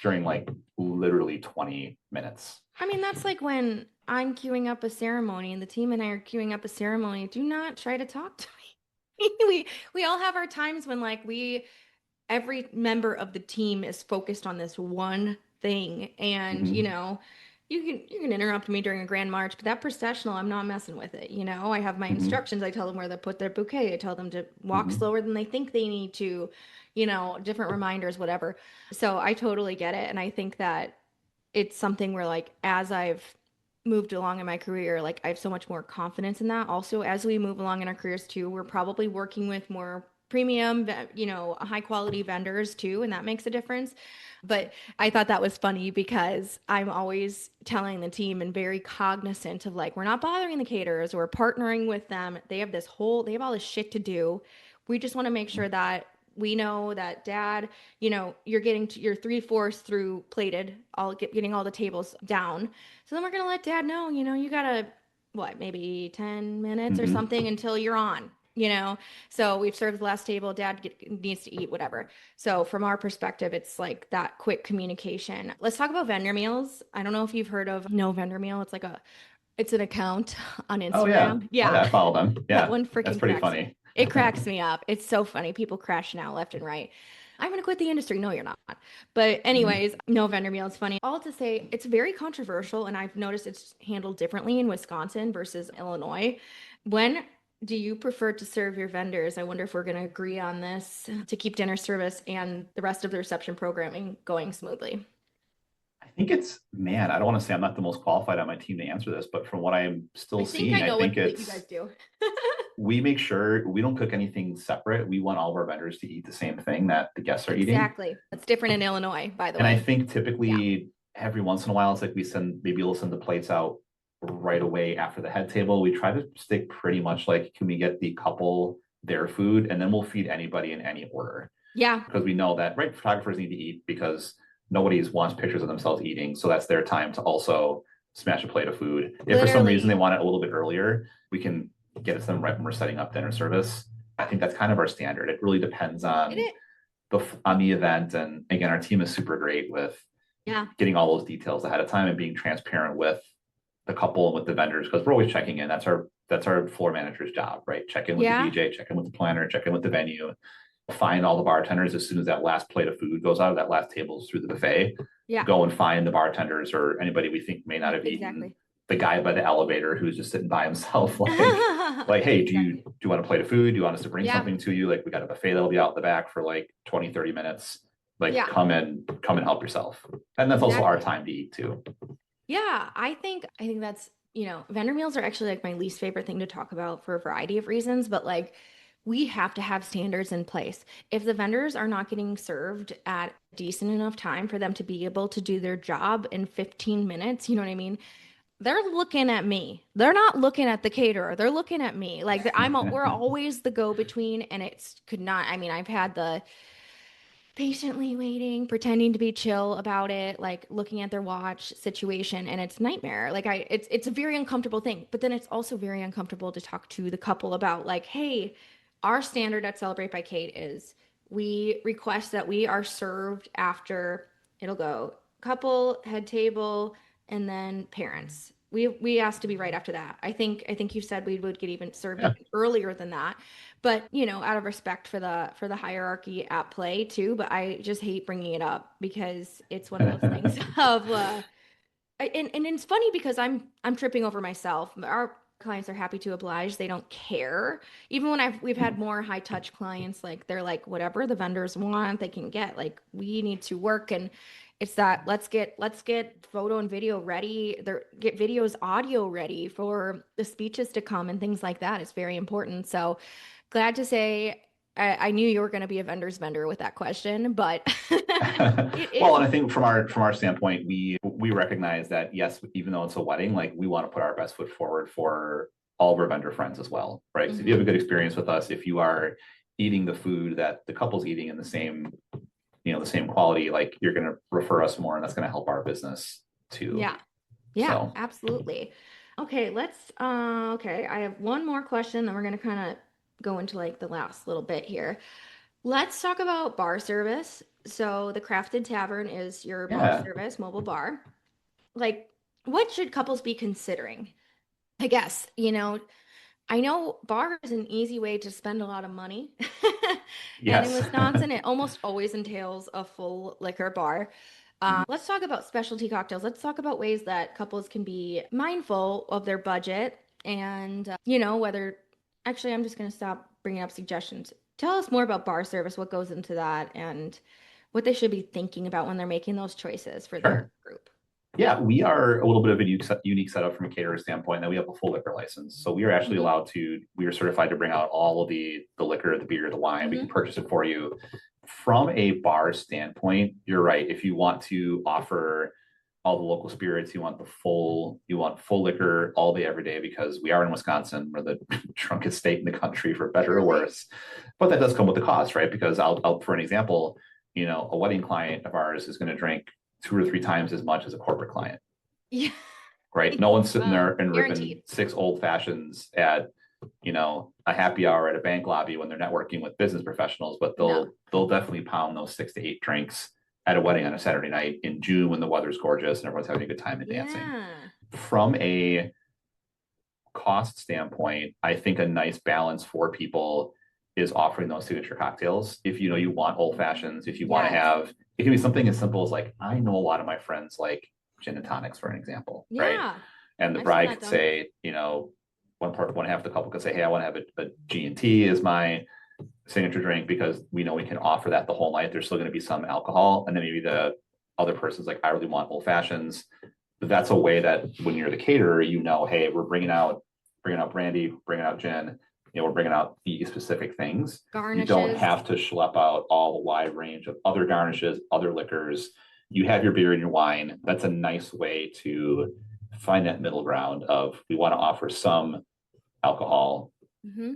like literally 20 minutes. I mean, that's like when I'm queuing up a ceremony and the team and I are queuing up a ceremony. Do not try to talk to me. We all have our times when like every member of the team is focused on this one thing, and Mm-hmm. you can interrupt me during a grand march, but that processional, I'm not messing with it. I have my Mm-hmm. instructions. I tell them where to put their bouquet. I tell them to walk Mm-hmm. slower than they think they need to, different reminders, whatever. So I totally get it, and I think that it's something where like as I've moved along in my career, like I have so much more confidence in that. Also, as we move along in our careers too, we're probably working with more premium, high quality vendors too, and that makes a difference. But I thought that was funny because I'm always telling the team and very cognizant of like, we're not bothering the caterers, we're partnering with them. They have all this shit to do. We just want to make sure that we know that dad, you're getting to your three-fourths through plated, getting all the tables down. So then we're gonna let dad know, you gotta, what, maybe 10 minutes or Mm-hmm. something until you're on. So we've served the last table, needs to eat, whatever. So from our perspective, it's like that quick communication. Let's talk about vendor meals. I don't know if you've heard of No Vendor Meal. It's an account on Oh yeah. Instagram. Oh Yeah. yeah, I follow them. That Yeah. one That's freaking pretty cracks me. funny. It cracks me up. It's so funny. People crashing out left and right. I'm gonna quit the industry. No, you're not. But Mhm. anyways, no vendor meal is funny. All to say, it's very controversial, and I've noticed it's handled differently in Wisconsin versus Illinois. When do you prefer to serve your vendors? I wonder if we're gonna agree on this to keep dinner service and the rest of the reception programming going smoothly. I think it's, man, I don't want to say I'm not the most qualified on my team to answer this, but from what I'm I still think seeing, I I know think what you it's guys do. we make sure we don't cook anything separate. We want all of our vendors to eat the same thing that the guests are eating. Exactly. That's different in Illinois, by the And I way. think Yeah. typically every once in a while, it's like we'll send the plates out right away after the head table. We try to stick pretty much like, can we get the couple their food? And then we'll feed anybody in any order. Yeah. Because we know that, right, photographers need to eat because nobody wants pictures of themselves eating. So that's their time to also smash a plate of food. If for some reason they Literally. want it a little bit earlier, we can get it to them right when we're setting up dinner service. I think that's kind of our standard. It really depends It on is. the event. And again, our team is super great with Yeah. getting all those details ahead of time and being transparent with the couple and with the vendors because we're always checking in. That's our floor manager's job, right? Check in with the Yeah. DJ, check in with the planner, check in with the venue, find all the bartenders as soon as that last plate of food goes out, that last table's through the buffet. Yeah. Go and find the bartenders or anybody we think may not have eaten, Exactly. the guy by the elevator who's just sitting by himself, like, hey, do you Exactly. do you want a plate of food? Do you want us to bring Yeah. something to you? Like we got a buffet that'll be out in the back for like 20, 30 minutes. Like Yeah. come and help yourself. And that's also our Exactly. time to eat too. Yeah. I think that's, vendor meals are actually like my least favorite thing to talk about for a variety of reasons, but like we have to have standards in place. If the vendors are not getting served at decent enough time for them to be able to do their job in 15 minutes, you know what I mean? They're looking at me. They're not looking at the caterer. They're looking at me. Like we're always the go-between, and it's could not. I mean, I've had the patiently waiting, pretending to be chill about it, like looking at their watch situation, and it's nightmare. It's a very uncomfortable thing. But then it's also very uncomfortable to talk to the couple about like, hey, our standard at Celebrate by Kate is we request that we are served after it'll go couple, head table, and then parents. We asked to be right after that. I think you said we would get even served Yeah. even earlier than that, but out of respect for the hierarchy at play too. But I just hate bringing it up because it's one of those things of and it's funny because I'm tripping over myself. Our clients are happy to oblige. They don't care. Even when we've had more high touch clients, like they're like whatever the vendors want, they can get. Like we need to work, and it's that let's get photo and video ready. Get videos, audio ready for the speeches to come and things like that. It's very important. So glad to say I knew you were going to be a vendor's vendor with that question, but it Well, is. and I think from our standpoint, we recognize that yes, even though it's a wedding, like we want to put our best foot forward for all of our vendor friends as well, right? So if you have a Mhm. good experience with us, if you are eating the food that the couple's eating in the same, the same quality, like you're going to refer us more and that's going to help our business too. Yeah. Yeah, So absolutely. Okay, okay, I have one more question, then we're gonna kind of go into like the last little bit here. Let's talk about bar service. So the Crafted Tavern is your bar yeah, service, mobile bar. Like, what should couples be considering? I guess, I know bar is an easy way to spend a lot of money. And in yes. Wisconsin, it almost always entails a full liquor bar. Let's talk about specialty cocktails. Let's talk about ways that couples can be mindful of their budget and, whether, actually, I'm just going to stop bringing up suggestions. Tell us more about bar service, what goes into that, and what they should be thinking about when they're making those choices for their Sure. group. Yeah, we are a little bit of a unique setup from a caterer standpoint that we have a full liquor license. So we are actually Hmm. we are certified to bring out all of the liquor, the beer, the wine. We can Hmm. purchase it for you. From a bar standpoint, you're right. If you want to offer all the local spirits, you want full liquor all day, every day, because we are in Wisconsin. We're the drunkest state in the country, for better or Truly. worse. But that does come with the cost, right? Because for an example, a wedding client of ours is going to drink 2 or 3 times as much as a corporate client, Yeah. right? No one's sitting there and ripping Guaranteed. 6 old fashions at, a happy hour at a bank lobby when they're networking with business professionals, but No. they'll definitely pound those 6 to 8 drinks at a wedding on a Saturday night in June when the weather's gorgeous and everyone's having a good time and dancing. Yeah. From a cost standpoint, I think a nice balance for people is offering those signature cocktails. If you want old fashions, if you want to Yes. have, it can be something as simple as like, I know a lot of my friends like gin and tonics, for an example, right? Yeah. And the I've seen bride that could done. say, one half of the couple could say, hey, I want to have a G&T as my signature drink because we know we can offer that the whole night. There's still going to be some alcohol. And then maybe the other person's like, I really want old fashions. But that's a way that when you're the caterer, hey, we're bringing out brandy, bringing out gin, we're bringing out these specific things. You don't Garnishes. have to schlep out all the wide range of other garnishes, other liquors. You have your beer and your wine. That's a nice way to find that middle ground of we want to offer some alcohol Hmm.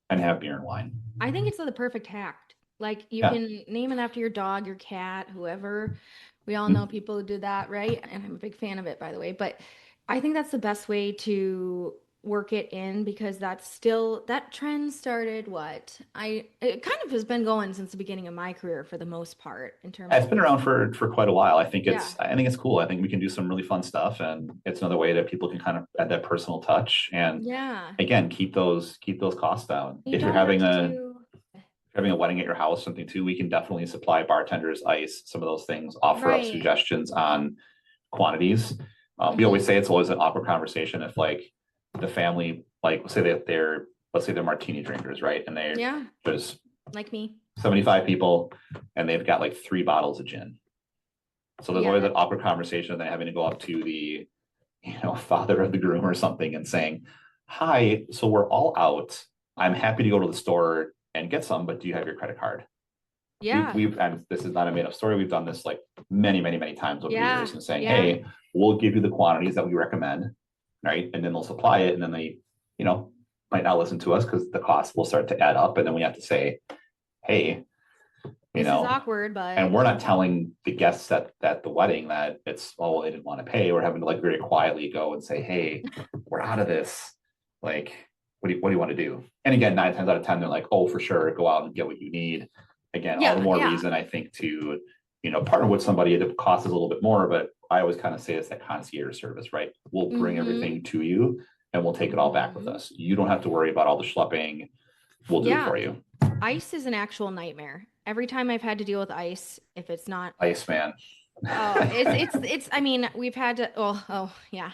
and have beer and wine. I think it's the perfect hack. Like you Yeah. can name it after your dog, your cat, whoever. We all know Mm-hmm. people who do that, right? And I'm a big fan of it, by the way. But I think that's the best way to work it in because that trend started what? It kind of has been going since the beginning of my career for the most part in terms It's of been just, around for quite a while. yeah. I think it's cool. I think we can do some really fun stuff, and it's another way that people can kind of add that personal touch and Yeah. again keep those costs down. You If you're don't have to do having a wedding at your house, something too, we can definitely supply bartenders, ice, some of those things, offer up right. suggestions on quantities. We Hmm. always say it's always an awkward conversation if like the family, like let's say they're martini drinkers, right? And Yeah, there's like me. 75 people and they've got like 3 bottles of gin. So there's Yeah, always an that awkward conversation of them having to go up to the, father of the groom or something and saying, hi, so we're all out. I'm happy to go to the store and get some, but do you have your credit card? yeah. And this is not a made up story. We've done this like many, many, many times over the years Yeah, and saying, yeah. hey, we'll give you the quantities that we recommend, right? And then they'll supply it. And then they, you know, might not listen to us because the cost will start to add up. And then we have to say, hey, you This is know, awkward, and but we're not telling the guests at the wedding that it's, oh, well, they didn't want to pay. We're having to like very quietly go and say, hey, we're out of this. Like, what do you want to do? And again, 9 times out of 10, they're like, oh, for sure, go out and get what you need. Again, all the yeah, more yeah. reason I think to, partner with somebody. It costs a little bit more, but I always kind of say it's that concierge service, right? We'll bring Mm-hmm. everything to you and we'll take it all back with Mm-hmm. us. You don't have to worry about all the schlepping. We'll do it Yeah. for you. Ice is an actual nightmare. Every time I've had to deal with ice, if it's not, Iceman. oh, I mean, we've had to, yeah.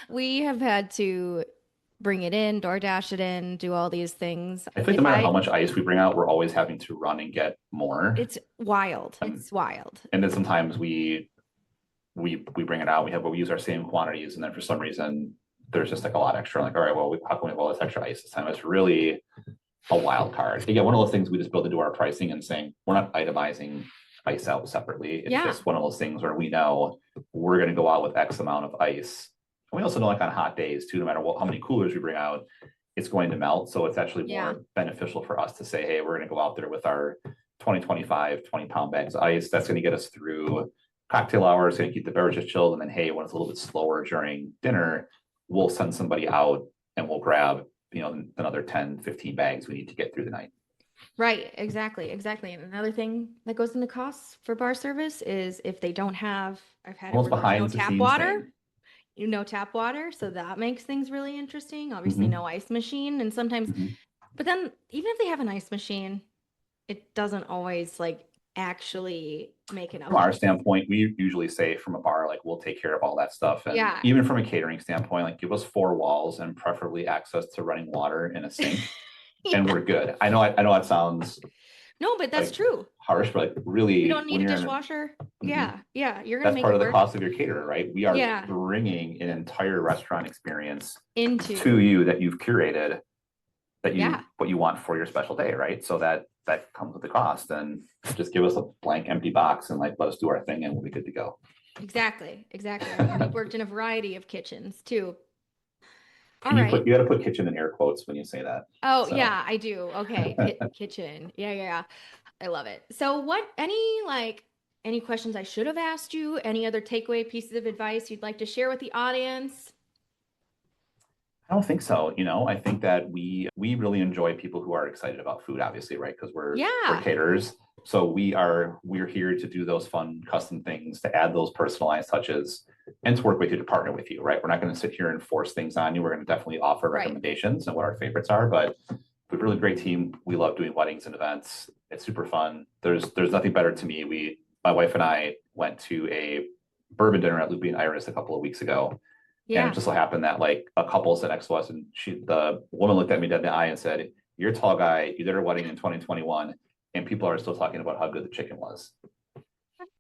We have had to bring it in, DoorDash it in, do all these things. I think no If matter how I, much ice we bring out, we're always having to run and get more. it's wild. Um, It's wild. and then sometimes we bring it out, we use our same quantities, and then for some reason there's just like a lot extra. Like, all right, well, how can we have all this extra ice this time? It's really a wild card. Again, one of those things we just build into our pricing and saying we're not itemizing ice out separately. It's Yeah. just one of those things where we know we're going to go out with X amount of ice. And we also know, like on hot days too, no matter how many coolers we bring out, it's going to melt. So it's actually Yeah. more beneficial for us to say, hey, we're going to go out there with our 2025 20-pound bags of ice. That's going to get us through cocktail hours, going to keep the beverages chilled. And then, hey, when it's a little bit slower during dinner, we'll send somebody out and we'll grab, another 10, 15 bags we need to get through the night. Right, exactly, exactly. And another thing that goes into costs for bar service is if they don't have, I've had it Almost where there's no behind the tap scenes water, thing. tap water. So that makes things really interesting. Obviously, Mm-hmm. no ice machine. And sometimes, Mm-hmm. but then even if they have an ice machine, it doesn't always like actually make enough From our ice. standpoint, we usually say from a bar, like we'll take care of all that stuff. And Yeah. even from a catering standpoint, like give us four walls and preferably access to running water in a sink, and Yeah. we're good. I know that sounds No, but that's like true. harsh, but like You really don't need when a you're in dishwasher. mhm, Yeah. Yeah. You're gonna that's make part it of the work. cost of your caterer, right? We are Yeah. bringing an entire restaurant experience to Into. you that you've curated that Yeah. you what you want for your special day, right? So that comes with the cost. And just give us a blank empty box and like let us do our thing and we'll be good to go. Exactly. Exactly. I mean, we've worked in a variety of kitchens too. All And right. you got to put kitchen in air quotes when you say that. Oh, So yeah, I do. Okay. Kitchen. Yeah, yeah, yeah. I love it. So any questions I should have asked you? Any other takeaway pieces of advice you'd like to share with the audience? I don't think so. I think that we really enjoy people who are excited about food, obviously, right? Because we're Yeah. caterers. So we're here to do those fun custom things, to add those personalized touches, and to work with you, to partner with you, right? We're not going to sit here and force things on you. We're going to definitely offer Right. recommendations and what our favorites are, but we have a really great team. We love doing weddings and events. It's super fun. There's nothing better to me. My wife and I went to a bourbon dinner at Loopy and Iris a couple of weeks ago, and it Yeah. just so happened that like a couple sat next to us, and the woman looked at me dead in the eye and said, "You're a tall guy. You did our wedding in 2021, and people are still talking about how good the chicken was."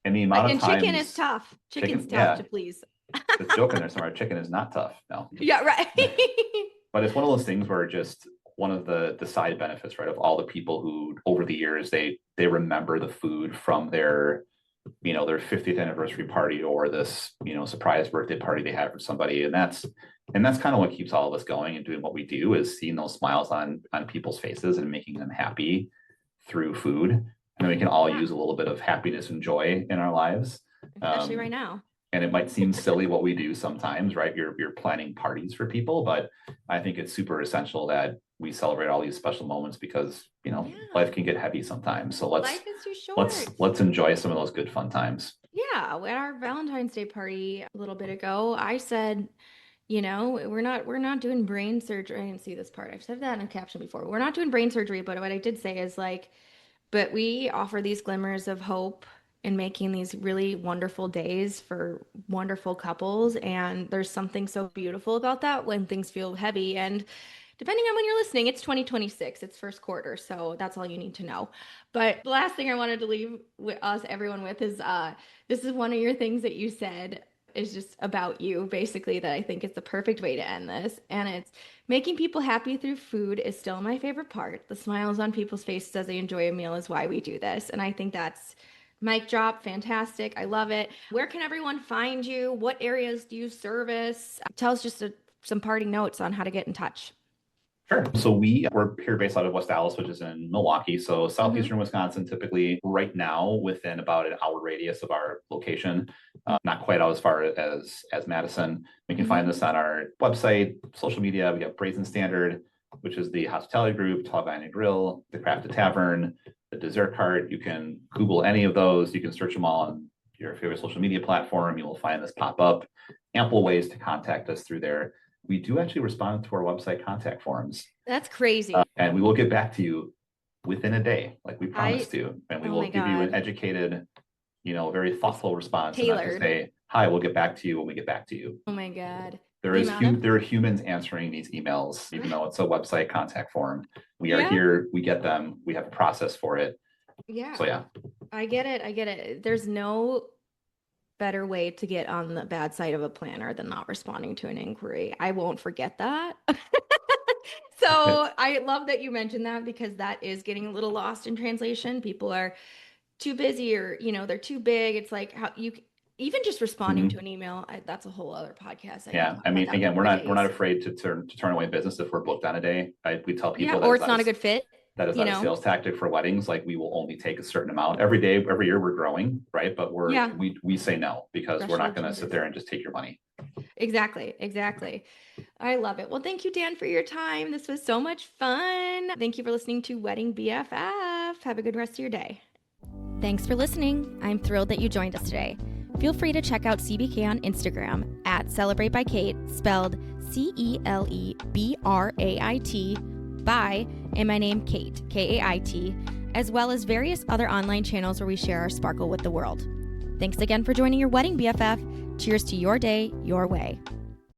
And the amount of And chicken is times tough. Chicken's chicken, tough to yeah, please. the joke in there somewhere, chicken is not tough. No, Yeah, right. but it's one of those things where just one of the side benefits, right, of all the people who over the years they remember the food from their 50th anniversary party or this surprise birthday party they had for somebody, and that's kind of what keeps all of us going and doing what we do, is seeing those smiles on people's faces and making them happy through food, and then we can all Yeah, use a little bit of happiness and joy in our lives. especially right um, now. and it might seem silly what we do sometimes, right? You're planning parties for people, but I think it's super essential that we celebrate all these special moments, because Yeah. life can get heavy sometimes. So let's Life is too let's short. let's enjoy some of those good fun times. Yeah, at our Valentine's Day party a little bit ago, I said, we're not doing brain surgery. I didn't see this part. I've said that in a caption before. We're not doing brain surgery, but what I did say is like, but we offer these glimmers of hope in making these really wonderful days for wonderful couples. And there's something so beautiful about that when things feel heavy. And depending on when you're listening, it's 2026, it's first quarter. So that's all you need to know. But the last thing I wanted to leave with everyone with is this is one of your things that you said is just about you, basically, that I think is the perfect way to end this. And it's making people happy through food is still my favorite part. The smiles on people's faces as they enjoy a meal is why we do this. And I think that's mic drop, fantastic. I love it. Where can everyone find you? What areas do you service? Tell us just some parting notes on how to get in touch. Sure. So we're here based out of West Dallas, which is in Milwaukee. So Hmm. southeastern Wisconsin, typically right now within about an hour radius of our location, not quite out as far as Madison. We can Hmm. find this on our website, social media. We got Brazen Standard, which is the hospitality group, Tall Guy and Grill, the Crafted Tavern, the Dessert Cart. You can Google any of those. You can search them all on your favorite social media platform. You will find this pop up. Ample ways to contact us through there. We do actually respond to our website contact forms, That's crazy. and we will get back to you within a day, like we promised I, to. And we oh will my give you an God, educated, very thoughtful response, and not just tailored. say, hi, we'll get back to you when we get back to you. Oh my God. There The is amount of, there are humans answering these emails, even though it's a website contact form. We are yeah, here, we get them, we have a process for it. So yeah, yeah, I get it. I get it. There's no better way to get on the bad side of a planner than not responding to an inquiry. I won't forget that. So I love that you mentioned that because that is getting a little lost in translation. People are too busy or, they're too big. It's like how even just responding Mhm. to an email, that's a whole other podcast. I could Yeah, talk I about mean, that again, for we're not days. afraid to turn away business if we're booked on a day. We tell Yeah, people or it's not a good fit, that is you not a know? sales tactic for weddings. Like we will only take a certain amount every day, every year we're growing, right? But Yeah, we say no because we're not threshold going to sit changes. there and just take your money. Exactly, exactly. I love it. Well, thank you, Dan, for your time. This was so much fun. Thank you for listening to Wedding BFF. Have a good rest of your day. Thanks for listening. I'm thrilled that you joined us today. Feel free to check out CBK on Instagram at Celebrate by Kate, spelled CELEBRAIT, by, and my name Kate, KAIT, as well as various other online channels where we share our sparkle with the world. Thanks again for joining your Wedding BFF. Cheers to your day, your way.